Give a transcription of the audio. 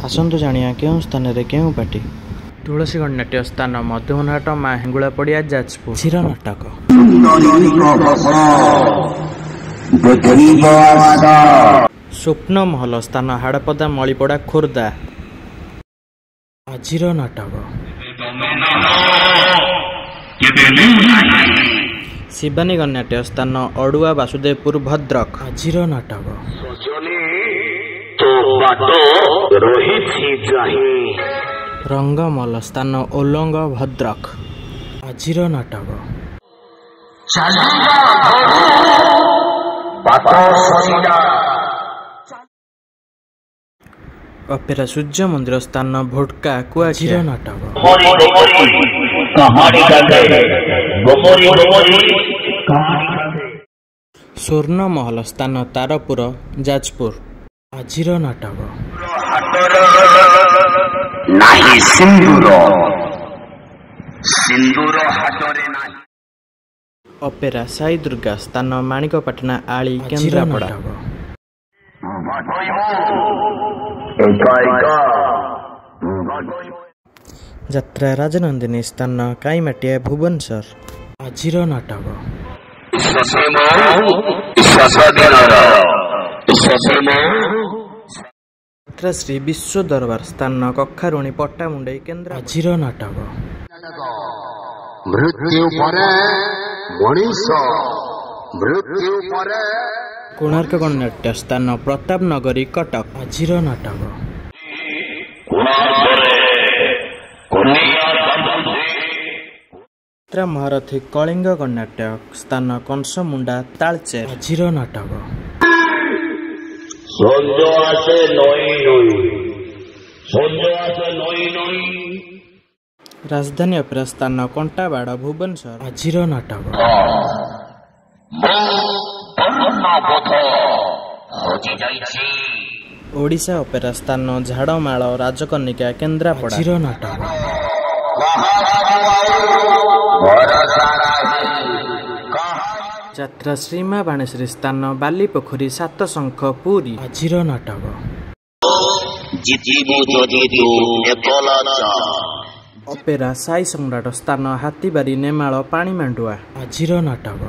आसतु जानिया केउं स्थान रे केउं पार्टी तुलसीगढ़ नाट्य स्थान मधुबनहाट माँ हेंगुला पड़िया जाजपुर चिर नाटक स्वप्न महल स्थान हाड़पदा मलिपड़ा खोर्धा आजिर नाटक शिवानीगढ़ नाट्य स्थान अड़ुआ वासुदेवपुर भद्रक आजिर नाटक रंगमल स्थान ओलंग भद्रक आजिर नाटक अपेरा सूर्य मंदिर स्थान भोटका कुआझिर नाटक स्वर्ण महल स्थान तारपुर जाजपुर आजिर नाटक अपेरा साई दुर्गा स्थान माणिकपाटना आली केन्द्रापड़ा यात्रा राजनंदिनी स्थान काईमाटिया भुवनेश्वर आजिर नाटक यात्रा श्री विश्व दरबार स्थान कखारुणी पट्टामुंडई केन्द्र आजिर नाटक कोणार्क गणनाट्य स्थान प्रताप नगरी कटक आजिर नाटक यात्रा महारथी कलिंग गणनाट्य स्थान कंसमुंडा तालचेर आजिर नाटक राजधानी अपेरा स्थान कंटाबाड़ भुवनेश्वर आजिर नाटक ओडिशा अपेरा स्थान झाड़माल राजकनिका केन्द्रापड़ा आजिर नाटक यात्रा श्रीमा बाणेश्वरी स्थान बालीपोखरी सात शंख पुरी आजिर नाटक अपेरा साई सम्राट स्थान हाथीबारी नेमाल पानी मांडुआ आजिर नाटक